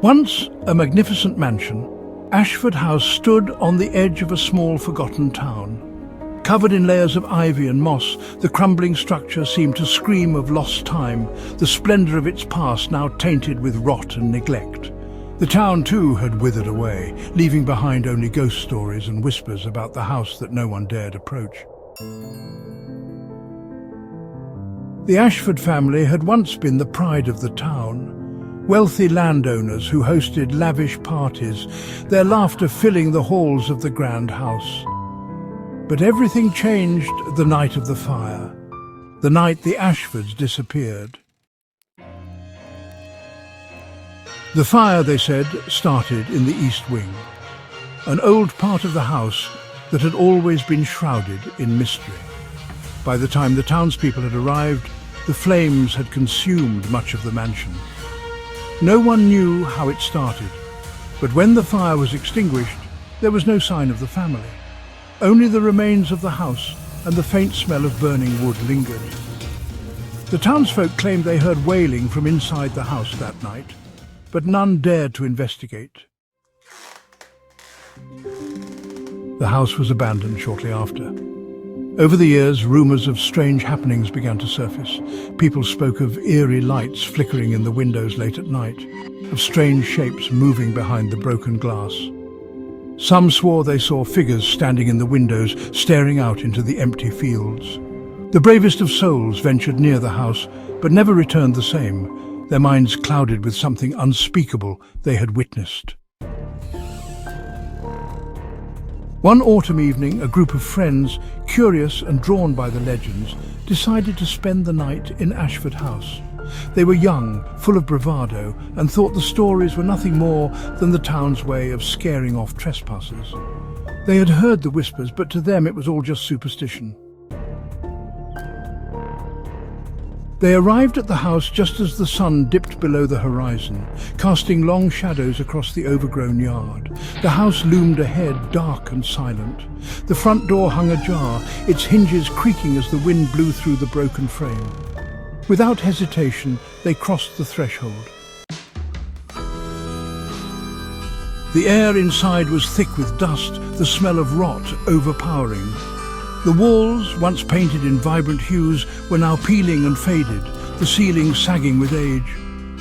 Once a magnificent mansion, Ashford House stood on the edge of a small forgotten town. Covered in layers of ivy and moss, the crumbling structure seemed to scream of lost time, the splendour of its past now tainted with rot and neglect. The town too had withered away, leaving behind only ghost stories and whispers about the house that no one dared approach. The Ashford family had once been the pride of the town. Wealthy landowners who hosted lavish parties, their laughter filling the halls of the grand house. But everything changed the night of the fire, the night the Ashfords disappeared. The fire, they said, started in the east wing, an old part of the house that had always been shrouded in mystery. By the time the townspeople had arrived, the flames had consumed much of the mansion. No one knew how it started, but when the fire was extinguished, there was no sign of the family. Only the remains of the house and the faint smell of burning wood lingered. The townsfolk claimed they heard wailing from inside the house that night, but none dared to investigate. The house was abandoned shortly after. Over the years, rumours of strange happenings began to surface. People spoke of eerie lights flickering in the windows late at night, of strange shapes moving behind the broken glass. Some swore they saw figures standing in the windows, staring out into the empty fields. The bravest of souls ventured near the house, but never returned the same, their minds clouded with something unspeakable they had witnessed. One autumn evening, a group of friends, curious and drawn by the legends, decided to spend the night in Ashford House. They were young, full of bravado, and thought the stories were nothing more than the town's way of scaring off trespassers. They had heard the whispers, but to them it was all just superstition. They arrived at the house just as the sun dipped below the horizon, casting long shadows across the overgrown yard. The house loomed ahead, dark and silent. The front door hung ajar, its hinges creaking as the wind blew through the broken frame. Without hesitation, they crossed the threshold. The air inside was thick with dust, the smell of rot overpowering. The walls, once painted in vibrant hues, were now peeling and faded, the ceiling sagging with age.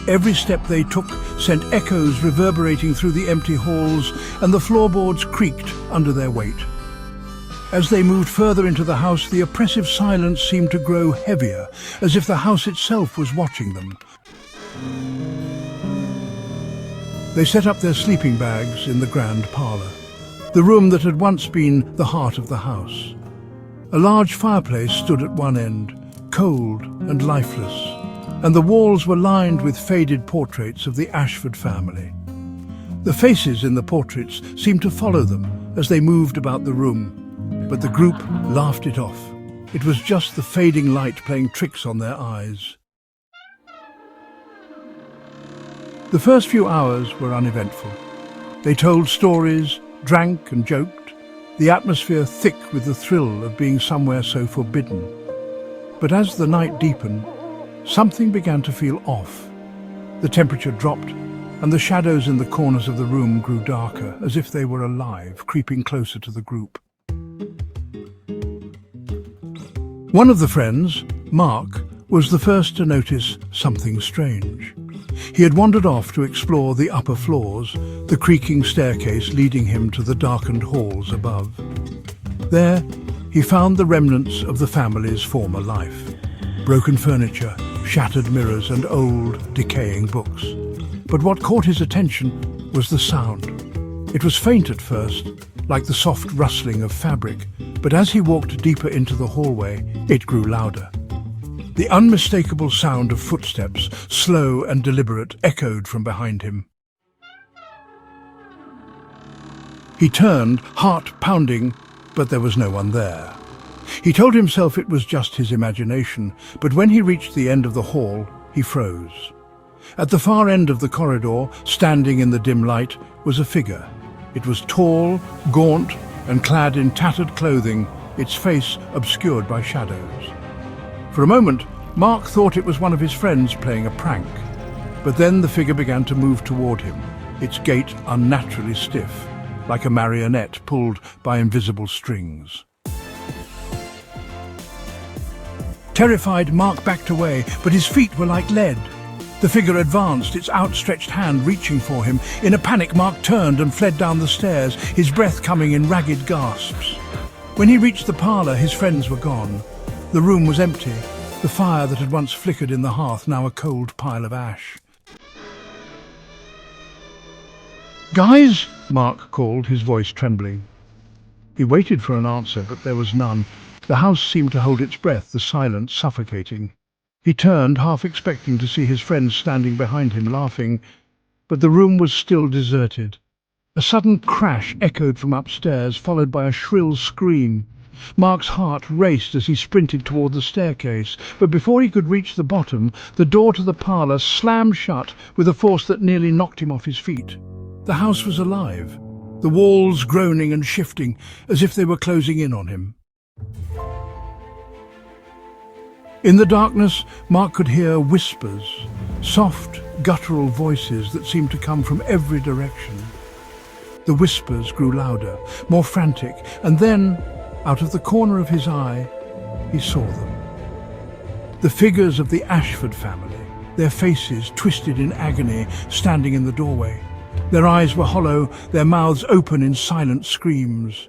Every step they took sent echoes reverberating through the empty halls, and the floorboards creaked under their weight. As they moved further into the house, the oppressive silence seemed to grow heavier, as if the house itself was watching them. They set up their sleeping bags in the grand parlour, the room that had once been the heart of the house. A large fireplace stood at one end, cold and lifeless, and the walls were lined with faded portraits of the Ashford family. The faces in the portraits seemed to follow them as they moved about the room, but the group laughed it off. It was just the fading light playing tricks on their eyes. The first few hours were uneventful. They told stories, drank and joked, the atmosphere thick with the thrill of being somewhere so forbidden. But as the night deepened, something began to feel off. The temperature dropped, and the shadows in the corners of the room grew darker, as if they were alive, creeping closer to the group. One of the friends, Mark, was the first to notice something strange. He had wandered off to explore the upper floors, the creaking staircase leading him to the darkened halls above. There, he found the remnants of the family's former life. Broken furniture, shattered mirrors and old, decaying books. But what caught his attention was the sound. It was faint at first, like the soft rustling of fabric, but as he walked deeper into the hallway, it grew louder. The unmistakable sound of footsteps, slow and deliberate, echoed from behind him. He turned, heart pounding, but there was no one there. He told himself it was just his imagination, but when he reached the end of the hall, he froze. At the far end of the corridor, standing in the dim light, was a figure. It was tall, gaunt, and clad in tattered clothing, its face obscured by shadows. For a moment, Mark thought it was one of his friends playing a prank. But then the figure began to move toward him, its gait unnaturally stiff, like a marionette pulled by invisible strings. Terrified, Mark backed away, but his feet were like lead. The figure advanced, its outstretched hand reaching for him. In a panic, Mark turned and fled down the stairs, his breath coming in ragged gasps. When he reached the parlour, his friends were gone. The room was empty, the fire that had once flickered in the hearth now a cold pile of ash. "Guys?" Mark called, his voice trembling. He waited for an answer, but there was none. The house seemed to hold its breath, the silence suffocating. He turned, half expecting to see his friends standing behind him, laughing, but the room was still deserted. A sudden crash echoed from upstairs, followed by a shrill scream. Mark's heart raced as he sprinted toward the staircase, but before he could reach the bottom, the door to the parlour slammed shut with a force that nearly knocked him off his feet. The house was alive, the walls groaning and shifting, as if they were closing in on him. In the darkness, Mark could hear whispers, soft, guttural voices that seemed to come from every direction. The whispers grew louder, more frantic, and then, out of the corner of his eye, he saw them. The figures of the Ashford family, their faces twisted in agony, standing in the doorway. Their eyes were hollow, their mouths open in silent screams.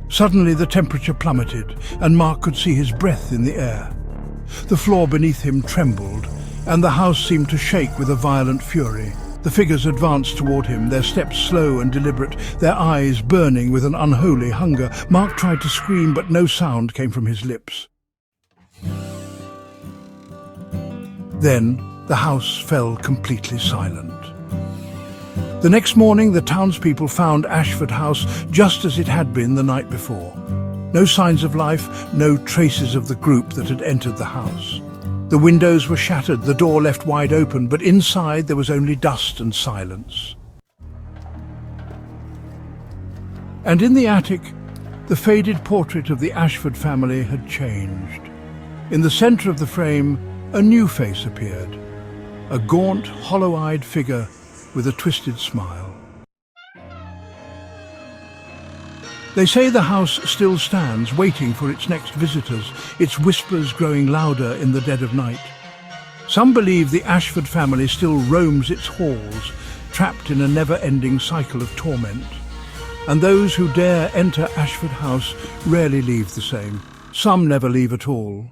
Suddenly the temperature plummeted, and Mark could see his breath in the air. The floor beneath him trembled, and the house seemed to shake with a violent fury. The figures advanced toward him, their steps slow and deliberate, their eyes burning with an unholy hunger. Mark tried to scream, but no sound came from his lips. Then the house fell completely silent. The next morning, the townspeople found Ashford House just as it had been the night before. No signs of life, no traces of the group that had entered the house. The windows were shattered, the door left wide open, but inside there was only dust and silence. And in the attic, the faded portrait of the Ashford family had changed. In the centre of the frame, a new face appeared. A gaunt, hollow-eyed figure with a twisted smile. They say the house still stands, waiting for its next visitors, its whispers growing louder in the dead of night. Some believe the Ashford family still roams its halls, trapped in a never-ending cycle of torment. And those who dare enter Ashford House rarely leave the same. Some never leave at all.